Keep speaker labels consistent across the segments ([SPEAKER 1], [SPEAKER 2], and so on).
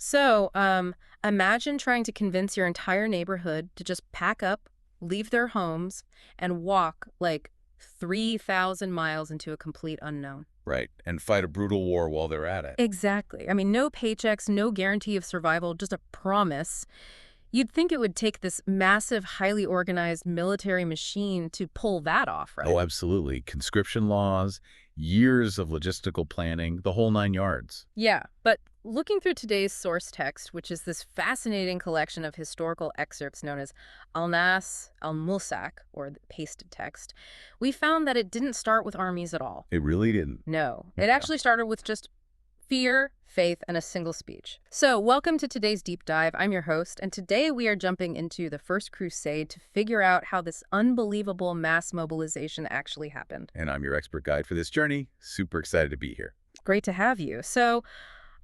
[SPEAKER 1] So, imagine trying to convince your entire neighborhood to just pack up, leave their homes, and walk like 3,000 miles into a complete unknown.
[SPEAKER 2] Right, and fight a brutal war while they're at it.
[SPEAKER 1] Exactly. I mean, no paychecks, no guarantee of survival, just a promise. You'd think it would take this massive, highly organized military machine to pull that off, right?
[SPEAKER 2] Oh, absolutely. Conscription laws, years of logistical planning, the whole 9 yards.
[SPEAKER 1] Yeah, but looking through today's source text, which is this fascinating collection of historical excerpts known as Al-Nas al-Mulsak, or the pasted text, we found that it didn't start with armies at all.
[SPEAKER 2] It really didn't.
[SPEAKER 1] No, it
[SPEAKER 2] Yeah.
[SPEAKER 1] actually started with just fear, faith, and a single speech. So, welcome to today's deep dive. I'm your host, and today we are jumping into the First Crusade to figure out how this unbelievable mass mobilization actually happened.
[SPEAKER 2] And I'm your expert guide for this journey. Super excited to be here.
[SPEAKER 1] Great to have you. So,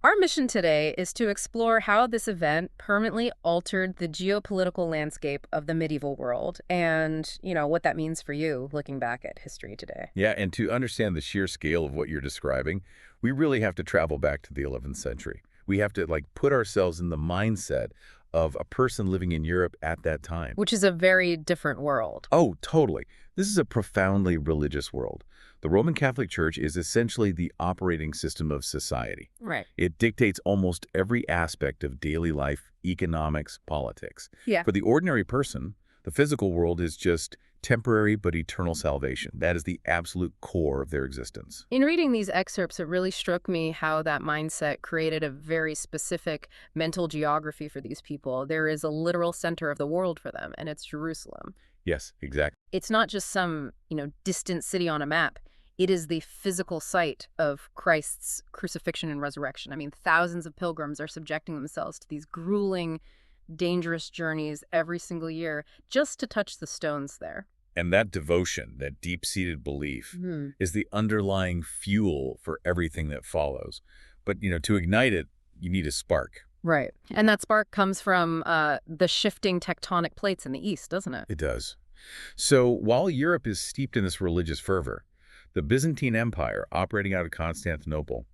[SPEAKER 1] our mission today is to explore how this event permanently altered the geopolitical landscape of the medieval world and, what that means for you looking back at history today.
[SPEAKER 2] Yeah, and to understand the sheer scale of what you're describing, we really have to travel back to the 11th century. We have to, put ourselves in the mindset of a person living in Europe at that time.
[SPEAKER 1] Which is a very different world.
[SPEAKER 2] Oh, totally. This is a profoundly religious world. The Roman Catholic Church is essentially the operating system of society.
[SPEAKER 1] Right.
[SPEAKER 2] It dictates almost every aspect of daily life, economics, politics.
[SPEAKER 1] Yeah.
[SPEAKER 2] For the ordinary person, the physical world is just temporary but eternal salvation. That is the absolute core of their existence.
[SPEAKER 1] In reading these excerpts, it really struck me how that mindset created a very specific mental geography for these people. There is a literal center of the world for them, and it's Jerusalem.
[SPEAKER 2] Yes, exactly.
[SPEAKER 1] It's not just some, distant city on a map. It is the physical site of Christ's crucifixion and resurrection. I mean, thousands of pilgrims are subjecting themselves to these grueling, dangerous journeys every single year just to touch the stones there.
[SPEAKER 2] And that devotion, that deep-seated belief, is the underlying fuel for everything that follows. But, to ignite it, you need a spark.
[SPEAKER 1] Right. And that spark comes from the shifting tectonic plates in the East, doesn't it?
[SPEAKER 2] It does. So while Europe is steeped in this religious fervor, the Byzantine Empire, operating out of Constantinople,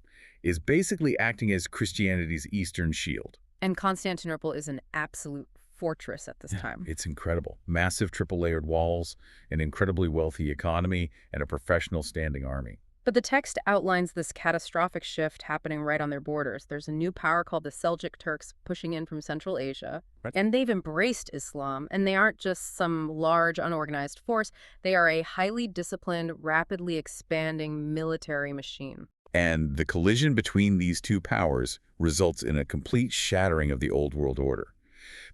[SPEAKER 2] is basically acting as Christianity's eastern shield.
[SPEAKER 1] And Constantinople is an absolute fortress at this time.
[SPEAKER 2] It's incredible. Massive triple-layered walls, an incredibly wealthy economy, and a professional standing army.
[SPEAKER 1] But the text outlines this catastrophic shift happening right on their borders. There's a new power called the Seljuk Turks pushing in from Central Asia,
[SPEAKER 2] Right.
[SPEAKER 1] and they've embraced Islam, and they aren't just some large, unorganized force. They are a highly disciplined, rapidly expanding military machine.
[SPEAKER 2] And the collision between these two powers results in a complete shattering of the old world order.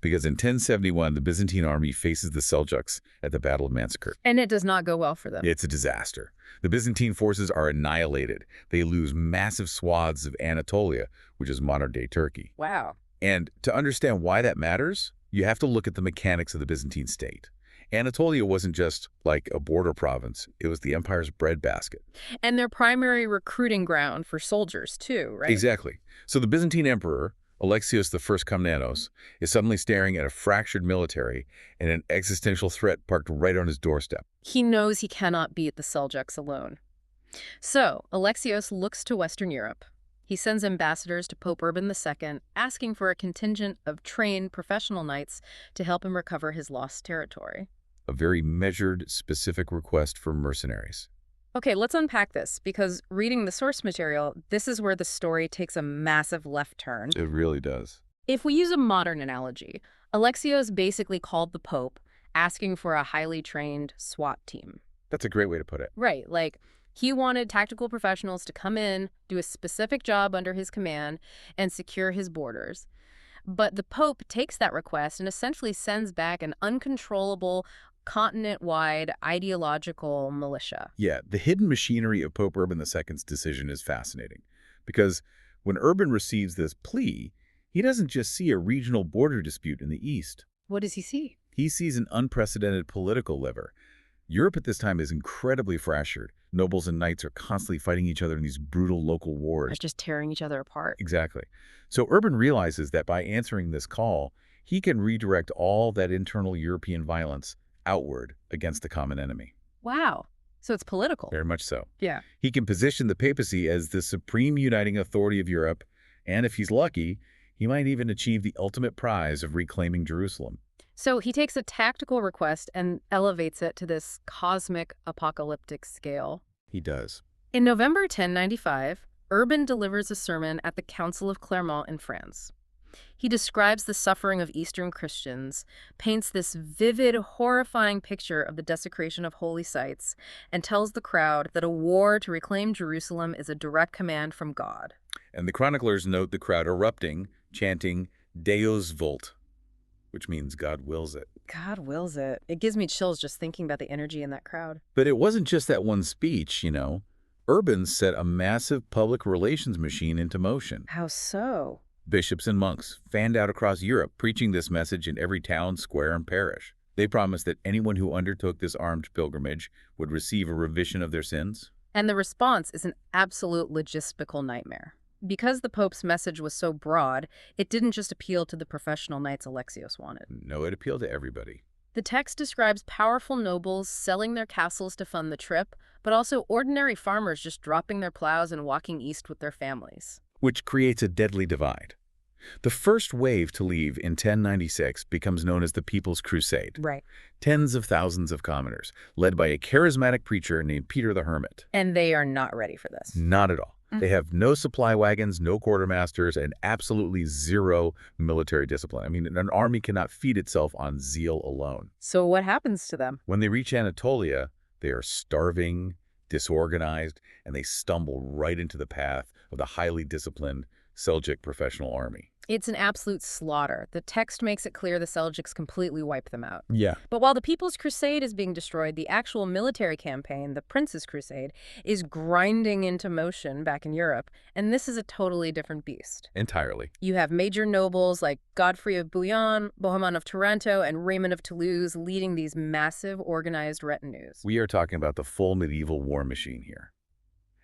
[SPEAKER 2] Because in 1071, the Byzantine army faces the Seljuks at the Battle of Manzikert.
[SPEAKER 1] And it does not go well for them.
[SPEAKER 2] It's a disaster. The Byzantine forces are annihilated. They lose massive swaths of Anatolia, which is modern-day Turkey.
[SPEAKER 1] Wow.
[SPEAKER 2] And to understand why that matters, you have to look at the mechanics of the Byzantine state. Anatolia wasn't just like a border province. It was the empire's breadbasket.
[SPEAKER 1] And their primary recruiting ground for soldiers, too, right?
[SPEAKER 2] Exactly. So the Byzantine emperor, Alexios I Komnenos, is suddenly staring at a fractured military and an existential threat parked right on his doorstep.
[SPEAKER 1] He knows he cannot beat the Seljuks alone. So, Alexios looks to Western Europe. He sends ambassadors to Pope Urban II, asking for a contingent of trained professional knights to help him recover his lost territory.
[SPEAKER 2] A very measured, specific request for mercenaries.
[SPEAKER 1] Okay, let's unpack this, because reading the source material, this is where the story takes a massive left turn.
[SPEAKER 2] It really does.
[SPEAKER 1] If we use a modern analogy, Alexios basically called the Pope, asking for a highly trained SWAT team.
[SPEAKER 2] That's a great way to put it.
[SPEAKER 1] Right, he wanted tactical professionals to come in, do a specific job under his command, and secure his borders. But the Pope takes that request and essentially sends back an uncontrollable, continent-wide ideological militia.
[SPEAKER 2] Yeah, the hidden machinery of Pope Urban II's decision is fascinating. Because when Urban receives this plea, he doesn't just see a regional border dispute in the east.
[SPEAKER 1] What does he see?
[SPEAKER 2] He sees an unprecedented political lever. Europe at this time is incredibly fractured. Nobles and knights are constantly fighting each other in these brutal local wars.
[SPEAKER 1] They're just tearing each other apart.
[SPEAKER 2] Exactly. So Urban realizes that by answering this call, he can redirect all that internal European violence outward against the common enemy.
[SPEAKER 1] Wow. So it's political.
[SPEAKER 2] Very much so.
[SPEAKER 1] Yeah.
[SPEAKER 2] He can position the papacy as the supreme uniting authority of Europe, and if he's lucky, He might even achieve the ultimate prize of reclaiming Jerusalem.
[SPEAKER 1] So he takes a tactical request and elevates it to this cosmic apocalyptic scale.
[SPEAKER 2] He does.
[SPEAKER 1] In November 1095, Urban delivers a sermon at the Council of Clermont in France. He describes the suffering of Eastern Christians, paints this vivid, horrifying picture of the desecration of holy sites, and tells the crowd that a war to reclaim Jerusalem is a direct command from God.
[SPEAKER 2] And the chroniclers note the crowd erupting, chanting, Deus vult, which means God wills it.
[SPEAKER 1] God wills it. It gives me chills just thinking about the energy in that crowd.
[SPEAKER 2] But it wasn't just that one speech, Urban set a massive public relations machine into motion.
[SPEAKER 1] How so?
[SPEAKER 2] Bishops and monks fanned out across Europe, preaching this message in every town, square, and parish. They promised that anyone who undertook this armed pilgrimage would receive a remission of their sins.
[SPEAKER 1] And the response is an absolute logistical nightmare. Because the Pope's message was so broad, it didn't just appeal to the professional knights Alexios wanted.
[SPEAKER 2] No, it appealed to everybody.
[SPEAKER 1] The text describes powerful nobles selling their castles to fund the trip, but also ordinary farmers just dropping their plows and walking east with their families.
[SPEAKER 2] Which creates a deadly divide. The first wave to leave in 1096 becomes known as the People's Crusade.
[SPEAKER 1] Right.
[SPEAKER 2] Tens of thousands of commoners, led by a charismatic preacher named Peter the Hermit.
[SPEAKER 1] And they are not ready for this.
[SPEAKER 2] Not at all. They have no supply wagons, no quartermasters, and absolutely zero military discipline. I mean, an army cannot feed itself on zeal alone.
[SPEAKER 1] So what happens to them?
[SPEAKER 2] When they reach Anatolia, they are starving, disorganized, and they stumble right into the path of the highly disciplined Seljuk professional army.
[SPEAKER 1] It's an absolute slaughter. The text makes it clear the Seljuks completely wipe them out.
[SPEAKER 2] Yeah.
[SPEAKER 1] But while the People's Crusade is being destroyed, the actual military campaign, the Prince's Crusade, is grinding into motion back in Europe, and this is a totally different beast.
[SPEAKER 2] Entirely.
[SPEAKER 1] You have major nobles like Godfrey of Bouillon, Bohemond of Taranto, and Raymond of Toulouse leading these massive organized retinues.
[SPEAKER 2] We are talking about the full medieval war machine here.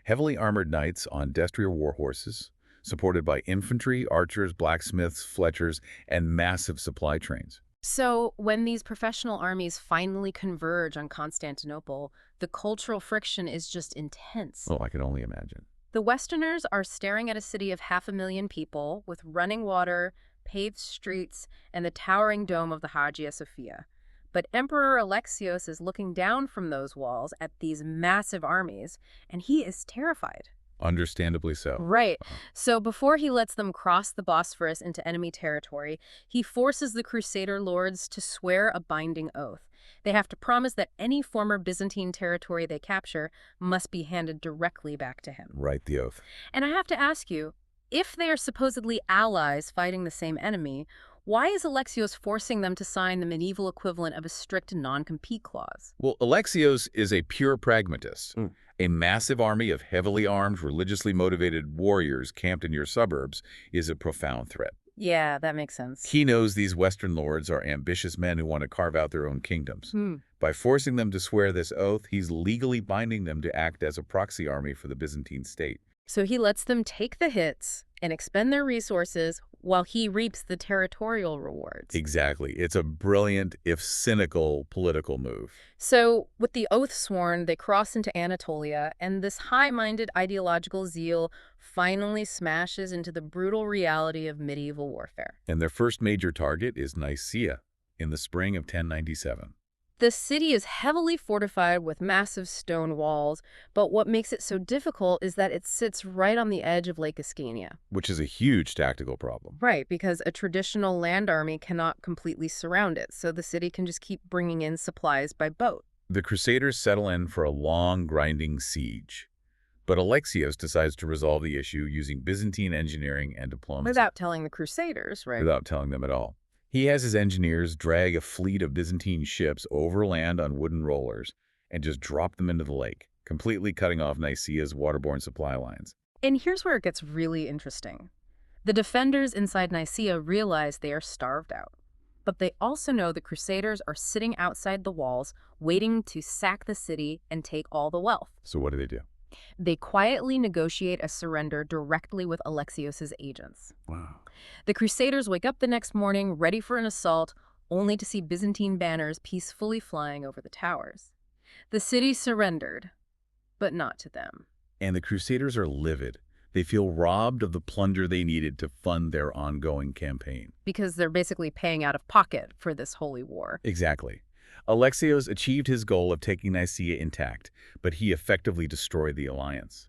[SPEAKER 2] Heavily armored knights on destrier war horses, supported by infantry, archers, blacksmiths, fletchers, and massive supply trains.
[SPEAKER 1] So when these professional armies finally converge on Constantinople, the cultural friction is just intense.
[SPEAKER 2] Oh, I can only imagine.
[SPEAKER 1] The Westerners are staring at a city of 500,000 people with running water, paved streets, and the towering dome of the Hagia Sophia. But Emperor Alexios is looking down from those walls at these massive armies, and he is terrified.
[SPEAKER 2] Understandably so.
[SPEAKER 1] Right. So before he lets them cross the Bosphorus into enemy territory, he forces the Crusader lords to swear a binding oath. They have to promise that any former Byzantine territory they capture must be handed directly back to him.
[SPEAKER 2] Write the oath.
[SPEAKER 1] And I have to ask you, if they are supposedly allies fighting the same enemy, why is Alexios forcing them to sign the medieval equivalent of a strict non-compete clause?
[SPEAKER 2] Well, Alexios is a pure pragmatist. A massive army of heavily armed, religiously motivated warriors camped in your suburbs is a profound threat.
[SPEAKER 1] Yeah, that makes sense.
[SPEAKER 2] He knows these Western lords are ambitious men who want to carve out their own kingdoms. By forcing them to swear this oath, he's legally binding them to act as a proxy army for the Byzantine state.
[SPEAKER 1] So he lets them take the hits and expend their resources while he reaps the territorial rewards.
[SPEAKER 2] Exactly. It's a brilliant, if cynical, political move.
[SPEAKER 1] So with the oath sworn, they cross into Anatolia, and this high-minded ideological zeal finally smashes into the brutal reality of medieval warfare.
[SPEAKER 2] And their first major target is Nicaea in the spring of 1097.
[SPEAKER 1] The city is heavily fortified with massive stone walls, but what makes it so difficult is that it sits right on the edge of Lake Ascania.
[SPEAKER 2] Which is a huge tactical problem.
[SPEAKER 1] Right, because a traditional land army cannot completely surround it, so the city can just keep bringing in supplies by boat.
[SPEAKER 2] The Crusaders settle in for a long, grinding siege. But Alexios decides to resolve the issue using Byzantine engineering and diplomacy.
[SPEAKER 1] Without telling the Crusaders, right?
[SPEAKER 2] Without telling them at all. He has his engineers drag a fleet of Byzantine ships overland on wooden rollers and just drop them into the lake, completely cutting off Nicaea's waterborne supply lines.
[SPEAKER 1] And here's where it gets really interesting. The defenders inside Nicaea realize they are starved out. But they also know the Crusaders are sitting outside the walls, waiting to sack the city and take all the wealth.
[SPEAKER 2] So what do?
[SPEAKER 1] They quietly negotiate a surrender directly with Alexios' agents.
[SPEAKER 2] Wow.
[SPEAKER 1] The Crusaders wake up the next morning, ready for an assault, only to see Byzantine banners peacefully flying over the towers. The city surrendered, but not to them.
[SPEAKER 2] And the Crusaders are livid. They feel robbed of the plunder they needed to fund their ongoing campaign.
[SPEAKER 1] Because they're basically paying out of pocket for this holy war.
[SPEAKER 2] Exactly. Alexios achieved his goal of taking Nicaea intact, but he effectively destroyed the alliance.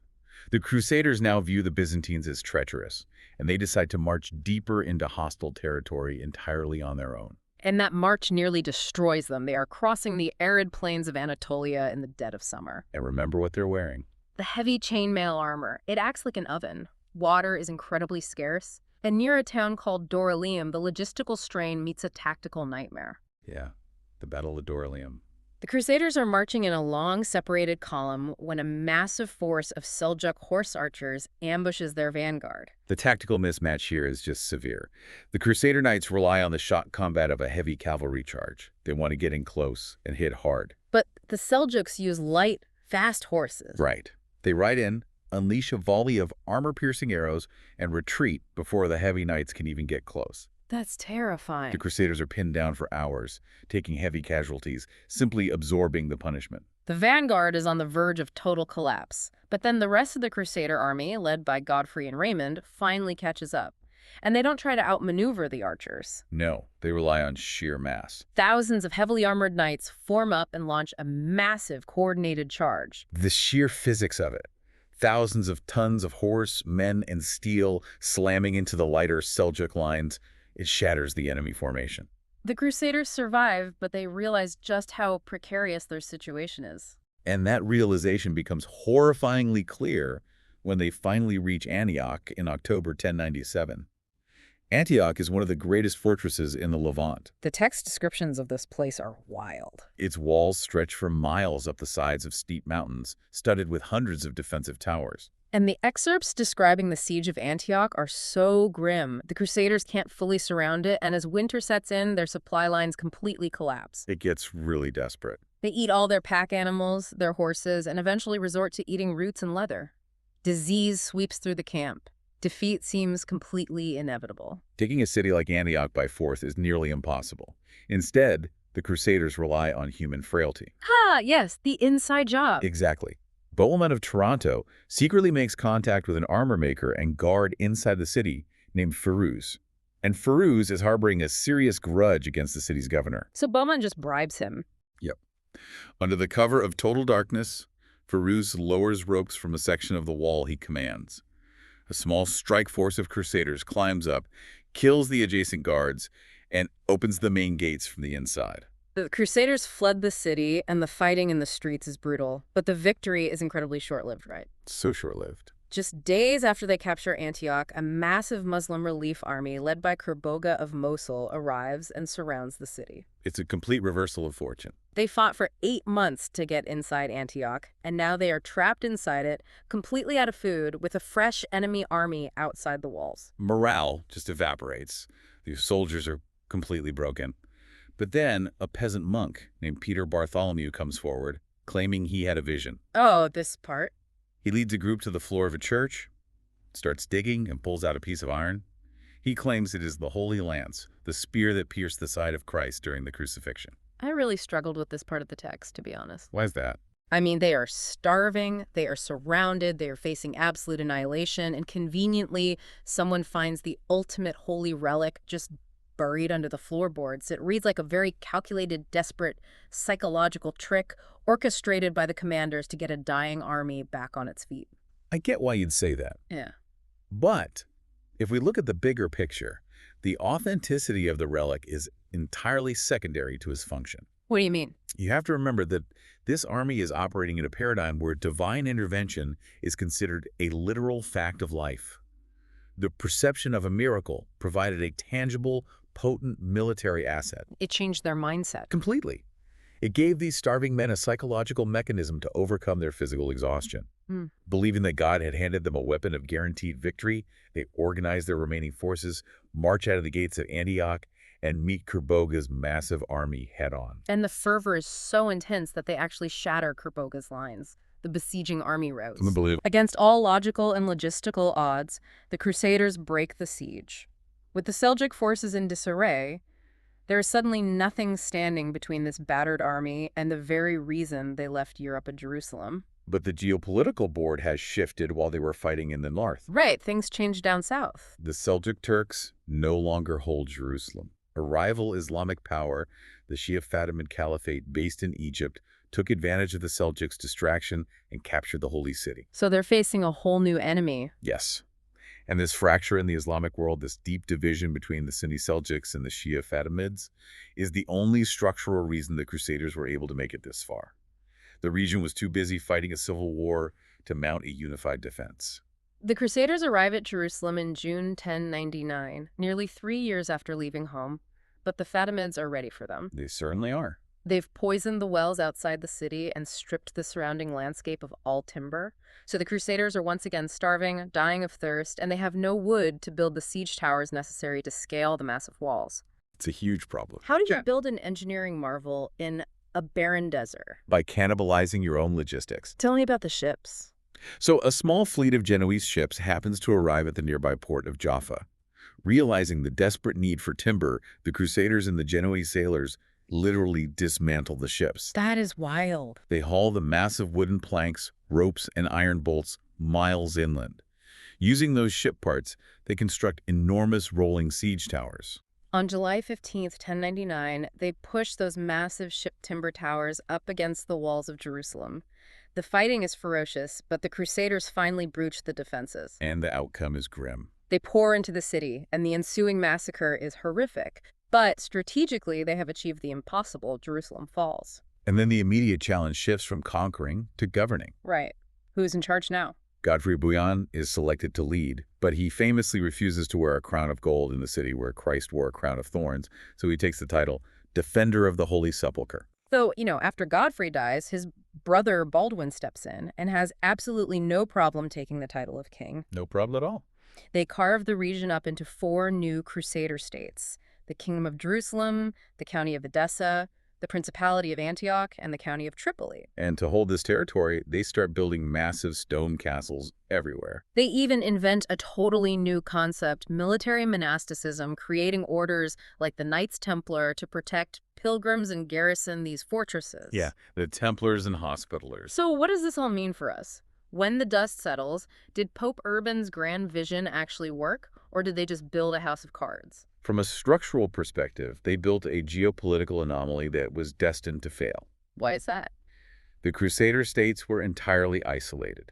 [SPEAKER 2] The Crusaders now view the Byzantines as treacherous, and they decide to march deeper into hostile territory entirely on their own.
[SPEAKER 1] And that march nearly destroys them. They are crossing the arid plains of Anatolia in the dead of summer.
[SPEAKER 2] And remember what they're wearing.
[SPEAKER 1] The heavy chainmail armor, it acts like an oven. Water is incredibly scarce. And near a town called Dorylaeum, the logistical strain meets a tactical nightmare.
[SPEAKER 2] Yeah, the Battle of Dorylaeum.
[SPEAKER 1] The Crusaders are marching in a long, separated column when a massive force of Seljuk horse archers ambushes their vanguard.
[SPEAKER 2] The tactical mismatch here is just severe. The Crusader Knights rely on the shock combat of a heavy cavalry charge. They want to get in close and hit hard.
[SPEAKER 1] But the Seljuks use light, fast horses.
[SPEAKER 2] Right. They ride in, unleash a volley of armor-piercing arrows, and retreat before the heavy knights can even get close.
[SPEAKER 1] That's terrifying.
[SPEAKER 2] The Crusaders are pinned down for hours, taking heavy casualties, simply absorbing the punishment.
[SPEAKER 1] The vanguard is on the verge of total collapse, but then the rest of the Crusader army, led by Godfrey and Raymond, finally catches up. And they don't try to outmaneuver the archers.
[SPEAKER 2] No, they rely on sheer mass.
[SPEAKER 1] Thousands of heavily armored knights form up and launch a massive coordinated charge.
[SPEAKER 2] The sheer physics of it. Thousands of tons of horse, men, and steel slamming into the lighter Seljuk lines. It shatters the enemy formation.
[SPEAKER 1] The Crusaders survive, but they realize just how precarious their situation is.
[SPEAKER 2] And that realization becomes horrifyingly clear when they finally reach Antioch in October 1097. Antioch is one of the greatest fortresses in the Levant.
[SPEAKER 1] The text descriptions of this place are wild.
[SPEAKER 2] Its walls stretch for miles up the sides of steep mountains, studded with hundreds of defensive towers.
[SPEAKER 1] And the excerpts describing the siege of Antioch are so grim. The Crusaders can't fully surround it, and as winter sets in, their supply lines completely collapse.
[SPEAKER 2] It gets really desperate.
[SPEAKER 1] They eat all their pack animals, their horses, and eventually resort to eating roots and leather. Disease sweeps through the camp. Defeat seems completely inevitable.
[SPEAKER 2] Taking a city like Antioch by force is nearly impossible. Instead, the Crusaders rely on human frailty.
[SPEAKER 1] Ah, yes, the inside job.
[SPEAKER 2] Exactly. Bohemond of Toronto secretly makes contact with an armor maker and guard inside the city named Firuz. And Firuz is harboring a serious grudge against the city's governor.
[SPEAKER 1] So Bohemond just bribes him.
[SPEAKER 2] Yep. Under the cover of total darkness, Firuz lowers ropes from a section of the wall he commands. A small strike force of Crusaders climbs up, kills the adjacent guards, and opens the main gates from the inside.
[SPEAKER 1] The Crusaders fled the city, and the fighting in the streets is brutal. But the victory is incredibly short-lived, right?
[SPEAKER 2] So short-lived.
[SPEAKER 1] Just days after they capture Antioch, a massive Muslim relief army led by Kurboga of Mosul arrives and surrounds the city.
[SPEAKER 2] It's a complete reversal of fortune.
[SPEAKER 1] They fought for 8 months to get inside Antioch, and now they are trapped inside it, completely out of food, with a fresh enemy army outside the walls.
[SPEAKER 2] Morale just evaporates. The soldiers are completely broken. But then a peasant monk named Peter Bartholomew comes forward, claiming he had a vision.
[SPEAKER 1] Oh, this part.
[SPEAKER 2] He leads a group to the floor of a church, starts digging, and pulls out a piece of iron. He claims it is the Holy Lance, the spear that pierced the side of Christ during the crucifixion.
[SPEAKER 1] I really struggled with this part of the text, to be honest.
[SPEAKER 2] Why is that?
[SPEAKER 1] I mean, they are starving, they are surrounded, they are facing absolute annihilation, and conveniently, someone finds the ultimate holy relic just buried under the floorboards. It reads like a very calculated, desperate psychological trick orchestrated by the commanders to get a dying army back on its feet.
[SPEAKER 2] I get why you'd say that.
[SPEAKER 1] Yeah.
[SPEAKER 2] But if we look at the bigger picture, the authenticity of the relic is entirely secondary to its function.
[SPEAKER 1] What do you mean?
[SPEAKER 2] You have to remember that this army is operating in a paradigm where divine intervention is considered a literal fact of life. The perception of a miracle provided a tangible, potent military asset.
[SPEAKER 1] It changed their mindset.
[SPEAKER 2] Completely. It gave these starving men a psychological mechanism to overcome their physical exhaustion. Believing that God had handed them a weapon of guaranteed victory, they organized their remaining forces, march out of the gates of Antioch, and meet Kurboga's massive army head-on.
[SPEAKER 1] And the fervor is so intense that they actually shatter Kurboga's lines. The besieging army rout.
[SPEAKER 2] Unbelievable.
[SPEAKER 1] Against all logical and logistical odds, the Crusaders break the siege. With the Seljuk forces in disarray, there is suddenly nothing standing between this battered army and the very reason they left Europe and Jerusalem.
[SPEAKER 2] But the geopolitical board has shifted while they were fighting in the north.
[SPEAKER 1] Right, things changed down south.
[SPEAKER 2] The Seljuk Turks no longer hold Jerusalem. A rival Islamic power, the Shia Fatimid Caliphate based in Egypt, took advantage of the Seljuks' distraction and captured the holy city.
[SPEAKER 1] So they're facing a whole new enemy.
[SPEAKER 2] Yes. And this fracture in the Islamic world, this deep division between the Sunni Seljuks and the Shia Fatimids, is the only structural reason the Crusaders were able to make it this far. The region was too busy fighting a civil war to mount a unified defense.
[SPEAKER 1] The Crusaders arrive at Jerusalem in June 1099, nearly 3 years after leaving home, but the Fatimids are ready for them.
[SPEAKER 2] They certainly are.
[SPEAKER 1] They've poisoned the wells outside the city and stripped the surrounding landscape of all timber. So the Crusaders are once again starving, dying of thirst, and they have no wood to build the siege towers necessary to scale the massive walls.
[SPEAKER 2] It's a huge problem.
[SPEAKER 1] How do you build an engineering marvel in a barren desert?
[SPEAKER 2] By cannibalizing your own logistics.
[SPEAKER 1] Tell me about the ships.
[SPEAKER 2] So a small fleet of Genoese ships happens to arrive at the nearby port of Jaffa. Realizing the desperate need for timber, the Crusaders and the Genoese sailors literally dismantle the ships.
[SPEAKER 1] That is wild.
[SPEAKER 2] They haul the massive wooden planks, ropes, and iron bolts miles inland. Using those ship parts, they construct enormous rolling siege towers.
[SPEAKER 1] On July 15th, 1099, they push those massive ship timber towers up against the walls of Jerusalem. The fighting is ferocious, but the Crusaders finally breach the defenses.
[SPEAKER 2] And the outcome is grim.
[SPEAKER 1] They pour into the city, and the ensuing massacre is horrific. But strategically, they have achieved the impossible. Jerusalem falls.
[SPEAKER 2] And then the immediate challenge shifts from conquering to governing.
[SPEAKER 1] Right. Who's in charge now?
[SPEAKER 2] Godfrey Bouillon is selected to lead, but he famously refuses to wear a crown of gold in the city where Christ wore a crown of thorns, so he takes the title Defender of the Holy Sepulchre.
[SPEAKER 1] So, after Godfrey dies, his brother Baldwin steps in and has absolutely no problem taking the title of king.
[SPEAKER 2] No problem at all.
[SPEAKER 1] They carve the region up into 4 new Crusader states: the Kingdom of Jerusalem, the County of Edessa, the Principality of Antioch, and the County of Tripoli.
[SPEAKER 2] And to hold this territory, they start building massive stone castles everywhere.
[SPEAKER 1] They even invent a totally new concept, military monasticism, creating orders like the Knights Templar to protect pilgrims and garrison these fortresses.
[SPEAKER 2] Yeah, the Templars and Hospitallers.
[SPEAKER 1] So what does this all mean for us? When the dust settles, did Pope Urban's grand vision actually work, or did they just build a house of cards?
[SPEAKER 2] From a structural perspective, they built a geopolitical anomaly that was destined to fail.
[SPEAKER 1] Why is that?
[SPEAKER 2] The Crusader states were entirely isolated.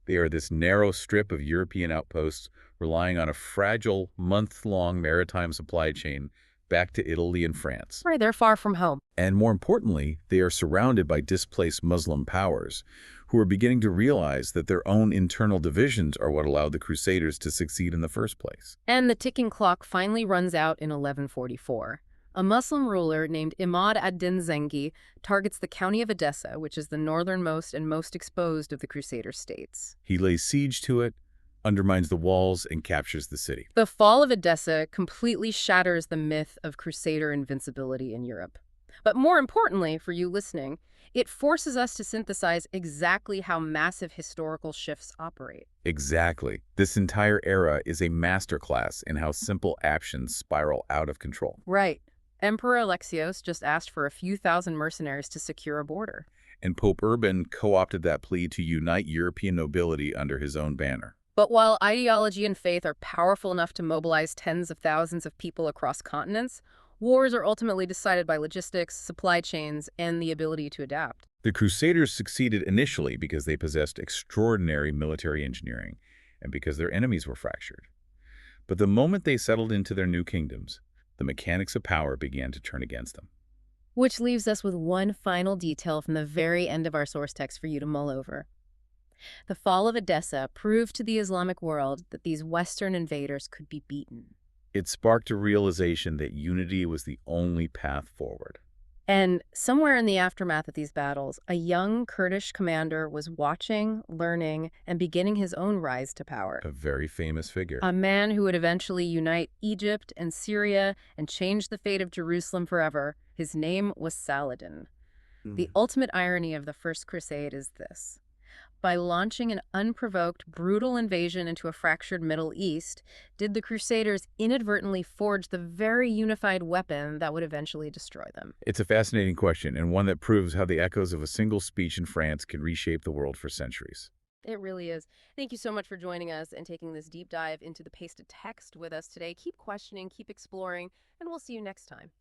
[SPEAKER 2] They are this narrow strip of European outposts relying on a fragile, month-long maritime supply chain back to Italy and France.
[SPEAKER 1] Right, they're far from home.
[SPEAKER 2] And more importantly, they are surrounded by displaced Muslim powers who are beginning to realize that their own internal divisions are what allowed the Crusaders to succeed in the first place.
[SPEAKER 1] And the ticking clock finally runs out in 1144. A Muslim ruler named Imad ad-Din Zengi targets the county of Edessa, which is the northernmost and most exposed of the Crusader states.
[SPEAKER 2] He lays siege to it, undermines the walls, and captures the city.
[SPEAKER 1] The fall of Edessa completely shatters the myth of Crusader invincibility in Europe. But more importantly, for you listening, it forces us to synthesize exactly how massive historical shifts operate.
[SPEAKER 2] Exactly. This entire era is a masterclass in how simple actions spiral out of control.
[SPEAKER 1] Right. Emperor Alexios just asked for a few thousand mercenaries to secure a border.
[SPEAKER 2] And Pope Urban co-opted that plea to unite European nobility under his own banner.
[SPEAKER 1] But while ideology and faith are powerful enough to mobilize tens of thousands of people across continents, wars are ultimately decided by logistics, supply chains, and the ability to adapt.
[SPEAKER 2] The Crusaders succeeded initially because they possessed extraordinary military engineering and because their enemies were fractured. But the moment they settled into their new kingdoms, the mechanics of power began to turn against them.
[SPEAKER 1] Which leaves us with one final detail from the very end of our source text for you to mull over. The fall of Edessa proved to the Islamic world that these Western invaders could be beaten.
[SPEAKER 2] It sparked a realization that unity was the only path forward.
[SPEAKER 1] And somewhere in the aftermath of these battles, a young Kurdish commander was watching, learning, and beginning his own rise to power.
[SPEAKER 2] A very famous figure.
[SPEAKER 1] A man who would eventually unite Egypt and Syria and change the fate of Jerusalem forever. His name was Saladin. The ultimate irony of the First Crusade is this. By launching an unprovoked, brutal invasion into a fractured Middle East, did the Crusaders inadvertently forge the very unified weapon that would eventually destroy them?
[SPEAKER 2] It's a fascinating question, and one that proves how the echoes of a single speech in France can reshape the world for centuries.
[SPEAKER 1] It really is. Thank you so much for joining us and taking this deep dive into the pasted text with us today. Keep questioning, keep exploring, and we'll see you next time.